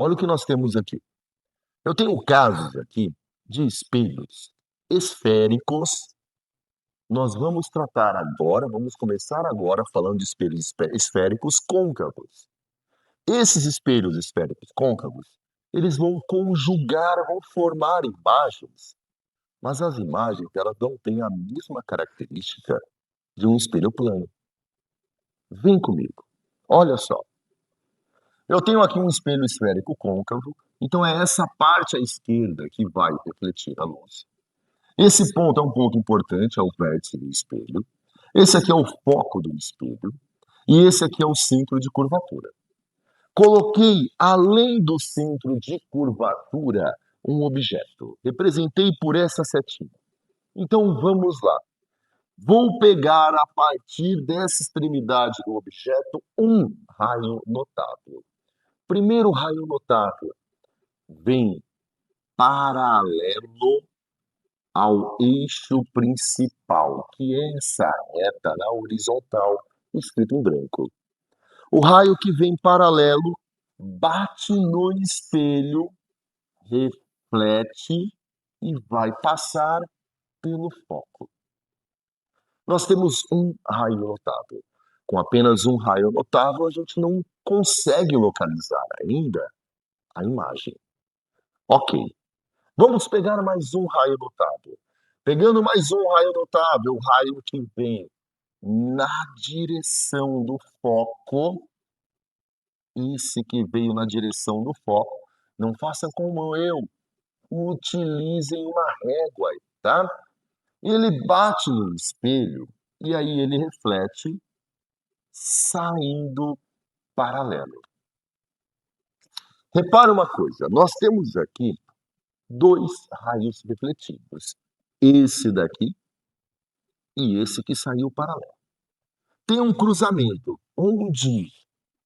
Olha o que nós temos aqui. Eu tenho casos aqui de espelhos esféricos. Nós vamos começar agora falando de espelhos esféricos côncavos. Esses espelhos esféricos côncavos, eles vão conjugar, vão formar imagens, mas as imagens elas não têm a mesma característica de um espelho plano. Vem comigo, olha só. Eu tenho aqui um espelho esférico côncavo, então é essa parte à esquerda que vai refletir a luz. Esse ponto é um ponto importante, é o vértice do espelho. Esse aqui é o foco do espelho. E esse aqui é o centro de curvatura. Coloquei, além do centro de curvatura, um objeto. Representei por essa setinha. Então vamos lá. Vou pegar a partir dessa extremidade do objeto um raio notável. Primeiro raio notável vem paralelo ao eixo principal, que é essa reta na horizontal, escrito em branco. O raio que vem paralelo bate no espelho, reflete e vai passar pelo foco. Nós temos um raio notável. Com apenas um raio notável, a gente não consegue localizar ainda a imagem. Ok. Vamos pegar mais um raio notável. Pegando mais um raio notável, o raio que vem na direção do foco, esse que veio na direção do foco, não faça como eu, utilizem uma régua, tá? Ele bate no espelho e aí ele reflete saindo paralelo. Repara uma coisa, nós temos aqui dois raios refletidos, esse daqui e esse que saiu paralelo. Tem um cruzamento, onde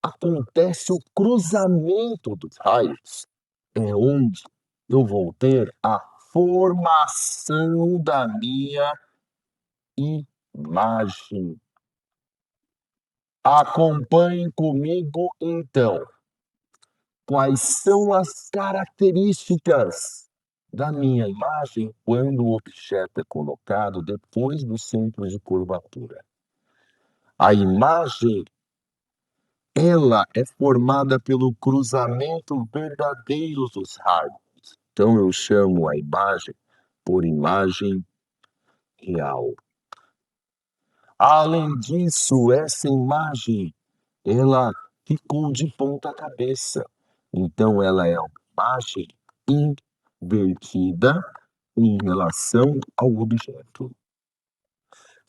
acontece o cruzamento dos raios, é onde eu vou ter a formação da minha imagem. Acompanhe comigo, então. Quais são as características da minha imagem quando o objeto é colocado depois do centro de curvatura? A imagem, ela é formada pelo cruzamento verdadeiro dos raios. Então eu chamo a imagem por imagem real. Além disso, essa imagem, ela ficou de ponta cabeça. Então ela é uma imagem invertida em relação ao objeto.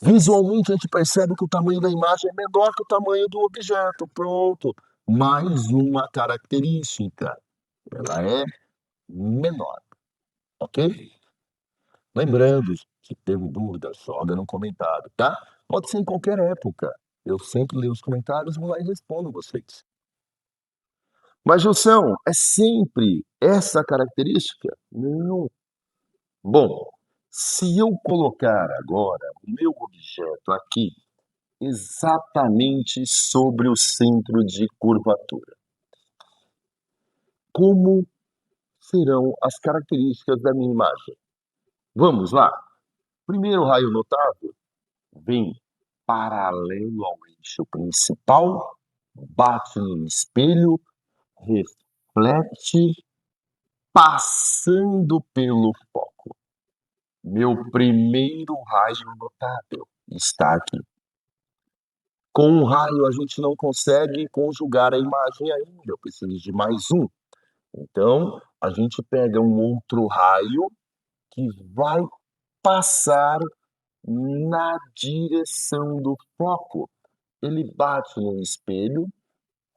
Visualmente a gente percebe que o tamanho da imagem é menor que o tamanho do objeto. Pronto. Mais uma característica. Ela é menor. Ok? Lembrando, se teve dúvida, joga no comentário, tá? Pode ser em qualquer época. Eu sempre leio os comentários, vou lá e respondo vocês. Mas, Jussão, é sempre essa característica? Não. Bom, se eu colocar agora o meu objeto aqui, exatamente sobre o centro de curvatura, como serão as características da minha imagem? Vamos lá. Primeiro raio notável vem paralelo ao eixo principal, bate no espelho, reflete, passando pelo foco. Meu primeiro raio notável está aqui. Com um raio a gente não consegue conjugar a imagem ainda, eu preciso de mais um. Então, a gente pega um outro raio que vai passar na direção do foco. Ele bate no espelho,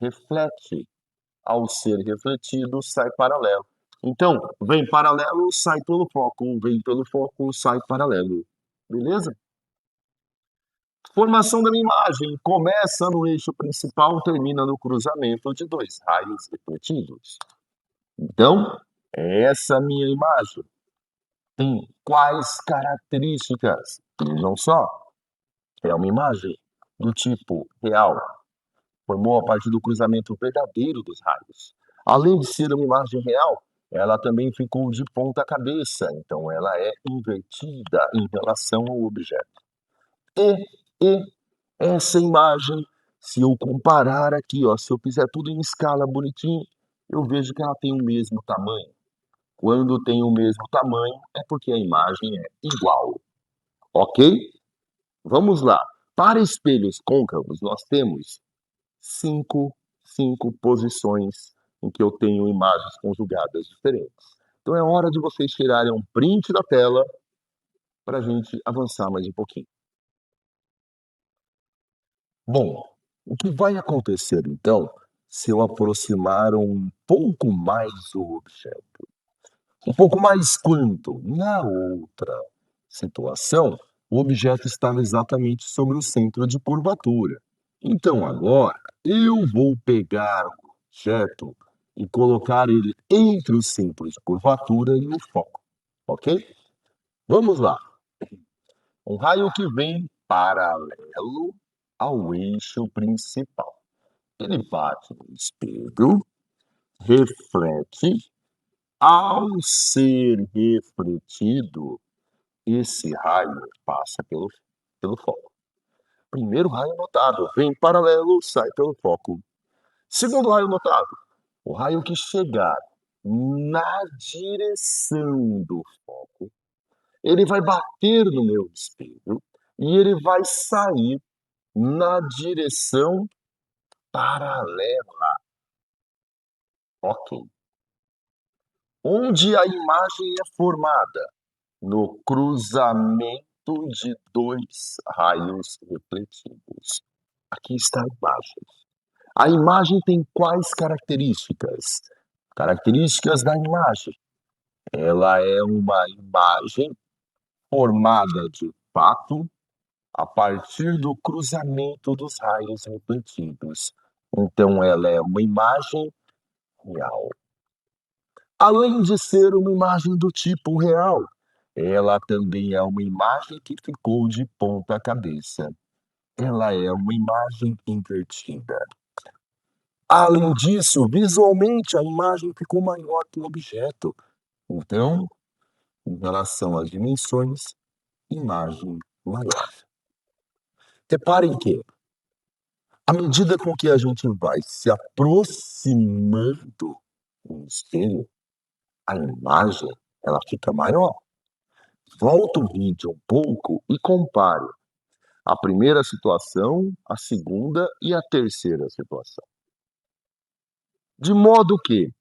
reflete. Ao ser refletido, sai paralelo. Então, vem paralelo, sai pelo foco. Vem pelo foco, sai paralelo. Beleza? Formação da minha imagem. Começa no eixo principal, termina no cruzamento de dois raios refletidos. Então, essa minha imagem tem quais características? Vejam só. É uma imagem do tipo real. Formou a partir do cruzamento verdadeiro dos raios. Além de ser uma imagem real, ela também ficou de ponta cabeça, então ela é invertida em relação ao objeto. E essa imagem, se eu comparar aqui, ó, se eu fizer tudo em escala bonitinho, eu vejo que ela tem o mesmo tamanho. Quando tem o mesmo tamanho, é porque a imagem é igual, ok? Vamos lá. Para espelhos côncavos, nós temos cinco, cinco posições em que eu tenho imagens conjugadas diferentes. Então é hora de vocês tirarem um print da tela para a gente avançar mais um pouquinho. Bom, o que vai acontecer então se eu aproximar um pouco mais o objeto? Um pouco mais quanto? Na outra situação, o objeto estava exatamente sobre o centro de curvatura. Então agora eu vou pegar o objeto e colocar ele entre o centro de curvatura e o foco, ok? Vamos lá. Um raio que vem paralelo ao eixo principal. Ele bate no espelho, reflete. Ao ser refletido, esse raio passa pelo foco. Primeiro raio notado, vem paralelo, sai pelo foco. Segundo raio notado, o raio que chegar na direção do foco, ele vai bater no meu espelho e ele vai sair na direção paralela. Ok. Onde a imagem é formada? No cruzamento de dois raios refletidos. Aqui está a imagem. A imagem tem quais características? Características da imagem. Ela é uma imagem formada de fato a partir do cruzamento dos raios refletidos. Então, ela é uma imagem real. Além de ser uma imagem do tipo real, ela também é uma imagem que ficou de ponta cabeça. Ela é uma imagem invertida. Além disso, visualmente a imagem ficou maior que o objeto. Então, em relação às dimensões, imagem maior. Reparem que, à medida com que a gente vai se aproximando do espelho, a imagem ela fica maior. Volta o vídeo um pouco e compare a primeira situação, a segunda e a terceira situação. De modo que,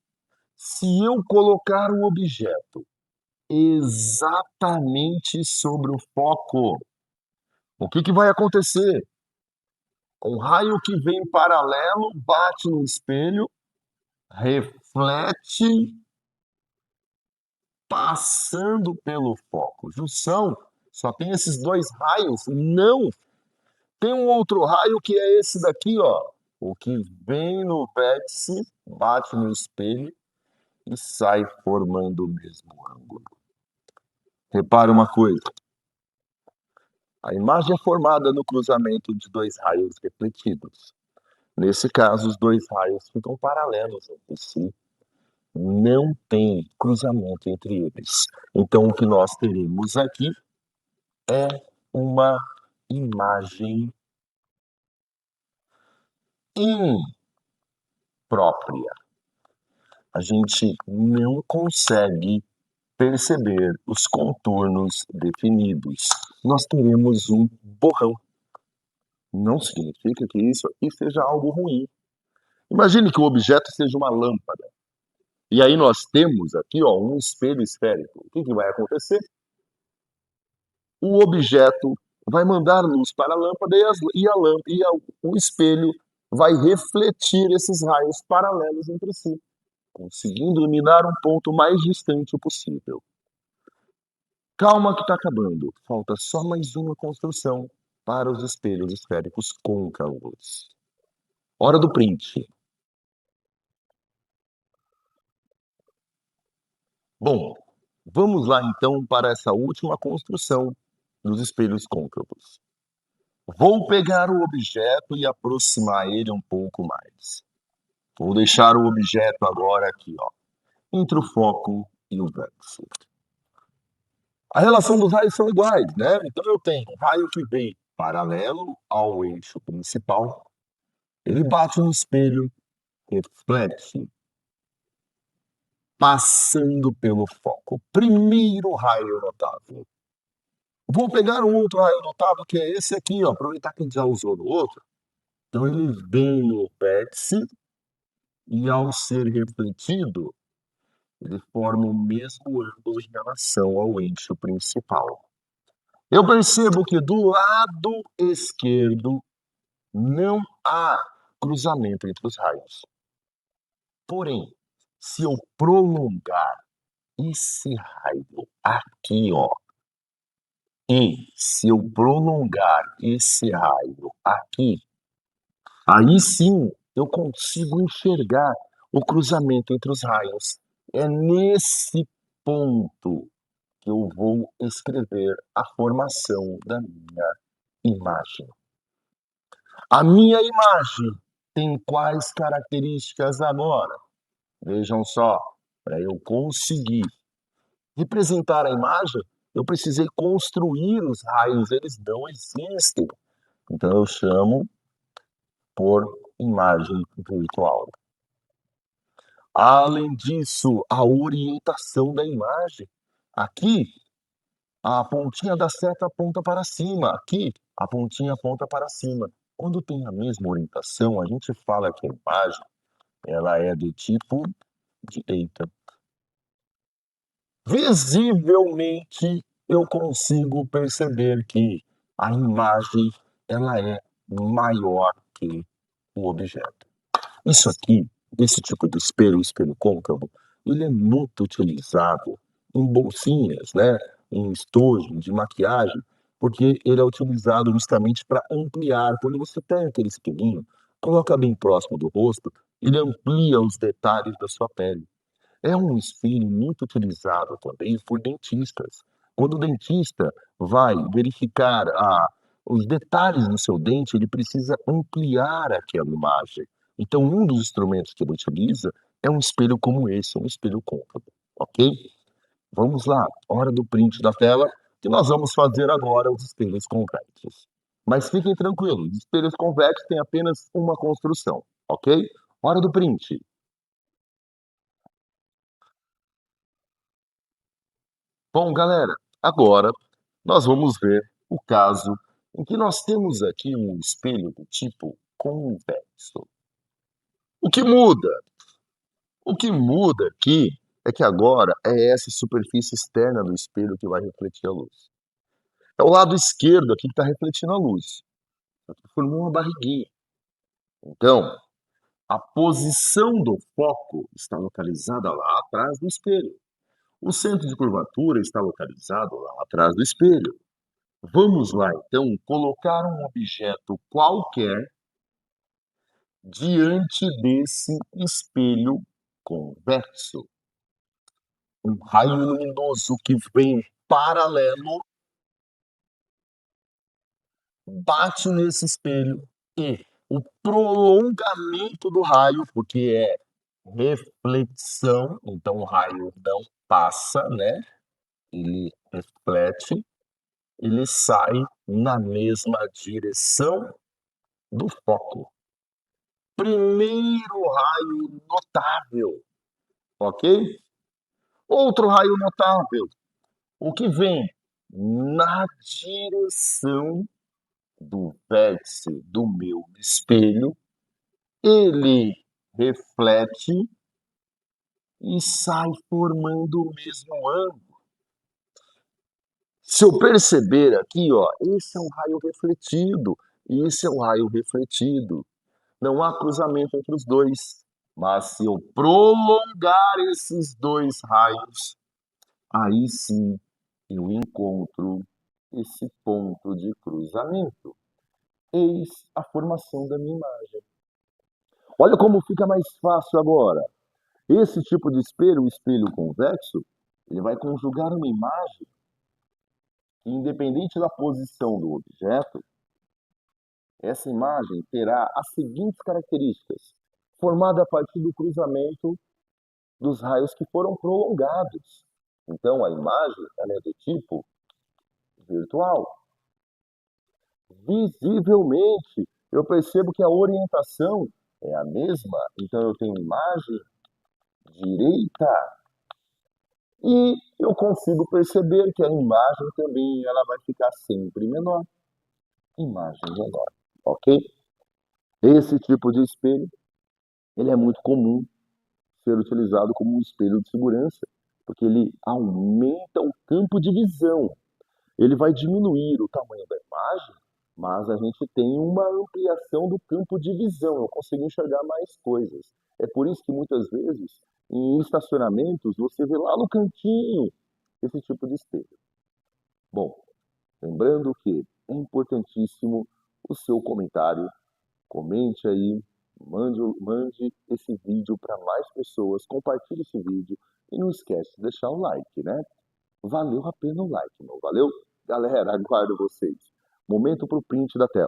se eu colocar o objeto exatamente sobre o foco, o que vai acontecer? Um raio que vem paralelo bate no espelho, reflete, passando pelo foco. Junção, só tem esses dois raios? Não! Tem um outro raio que é esse daqui, ó. O que vem no vértice, bate no espelho e sai formando o mesmo ângulo. Repare uma coisa. A imagem é formada no cruzamento de dois raios refletidos. Nesse caso, os dois raios ficam paralelos entre si. Não tem cruzamento entre eles. Então, o que nós teremos aqui é uma imagem imprópria. A gente não consegue perceber os contornos definidos. Nós teremos um borrão. Não significa que isso aqui seja algo ruim. Imagine que o objeto seja uma lâmpada. E aí nós temos aqui, ó, um espelho esférico. O que vai acontecer? O objeto vai mandar luz para a lâmpada o espelho vai refletir esses raios paralelos entre si, conseguindo iluminar um ponto mais distante possível. Calma que está acabando. Falta só mais uma construção para os espelhos esféricos côncavos. Hora do print. Bom, vamos lá então para essa última construção dos espelhos côncavos. Vou pegar o objeto e aproximar ele um pouco mais. Vou deixar o objeto agora aqui, ó, entre o foco e o vértice. A relação dos raios são iguais, né? Então eu tenho um raio que vem paralelo ao eixo principal, ele bate no espelho, reflete, passando pelo foco. Primeiro raio notável. Vou pegar um outro raio notável, que é esse aqui, ó, aproveitar que a gente já usou no outro. Então ele vem no vértice e ao ser refletido, ele forma o mesmo ângulo em relação ao eixo principal. Eu percebo que do lado esquerdo não há cruzamento entre os raios. Porém, se eu prolongar esse raio aqui, ó, e se eu prolongar esse raio aqui, aí sim eu consigo enxergar o cruzamento entre os raios. É nesse ponto que eu vou escrever a formação da minha imagem. A minha imagem tem quais características agora? Vejam só, para eu conseguir representar a imagem, eu precisei construir os raios, eles não existem. Então eu chamo por imagem virtual. Além disso, a orientação da imagem. Aqui, a pontinha da seta aponta para cima. Aqui, a pontinha aponta para cima. Quando tem a mesma orientação, a gente fala que a imagem ela é do tipo direita. Visivelmente, eu consigo perceber que a imagem ela é maior que o objeto. Isso aqui, esse tipo de espelho, o espelho côncavo, ele é muito utilizado em bolsinhas, né, em estojo de maquiagem, porque ele é utilizado justamente para ampliar. Quando você tem aquele espelhinho, coloca bem próximo do rosto, ele amplia os detalhes da sua pele. É um espelho muito utilizado também por dentistas. Quando o dentista vai verificar os detalhes do seu dente, ele precisa ampliar aquela imagem. Então, um dos instrumentos que ele utiliza é um espelho como esse, um espelho côncavo, ok? Vamos lá, hora do print da tela, que nós vamos fazer agora os espelhos convexos. Mas fiquem tranquilos, os espelhos convexos têm apenas uma construção, ok? Hora do print. Bom, galera, agora nós vamos ver o caso em que nós temos aqui um espelho do tipo convexo. O que muda? O que muda aqui é que agora é essa superfície externa do espelho que vai refletir a luz. É o lado esquerdo aqui que está refletindo a luz. Formou uma barriguinha. Então, a posição do foco está localizada lá atrás do espelho. O centro de curvatura está localizado lá atrás do espelho. Vamos lá, então, colocar um objeto qualquer diante desse espelho convexo. Um raio luminoso que vem paralelo, bate nesse espelho e o prolongamento do raio, porque é reflexão, então o raio não passa, né? Ele reflete, ele sai na mesma direção do foco. Primeiro raio notável, ok? Outro raio notável, o que vem na direção do vértice do meu espelho, ele reflete e sai formando o mesmo ângulo. Se eu perceber aqui, ó, esse é um raio refletido e esse é um raio refletido. Não há cruzamento entre os dois. Mas se eu prolongar esses dois raios, aí sim eu encontro esse ponto de cruzamento. Eis a formação da minha imagem. Olha como fica mais fácil agora. Esse tipo de espelho, o espelho convexo, ele vai conjugar uma imagem que, independente da posição do objeto, essa imagem terá as seguintes características. formada a partir do cruzamento dos raios que foram prolongados. Então, a imagem ela é do tipo virtual. Visivelmente, eu percebo que a orientação é a mesma, então eu tenho imagem direita e eu consigo perceber que a imagem também ela vai ficar sempre menor, imagem menor, ok? Esse tipo de espelho ele é muito comum ser utilizado como um espelho de segurança, porque ele aumenta o campo de visão. Ele vai diminuir o tamanho da imagem, mas a gente tem uma ampliação do campo de visão, eu consigo enxergar mais coisas. É por isso que muitas vezes, em estacionamentos, você vê lá no cantinho esse tipo de espelho. Bom, lembrando que é importantíssimo o seu comentário, comente aí, mande esse vídeo para mais pessoas, compartilhe esse vídeo e não esquece de deixar o like, né? Valeu a pena o like, não valeu? Galera, aguardo vocês. Momento pro print da tela.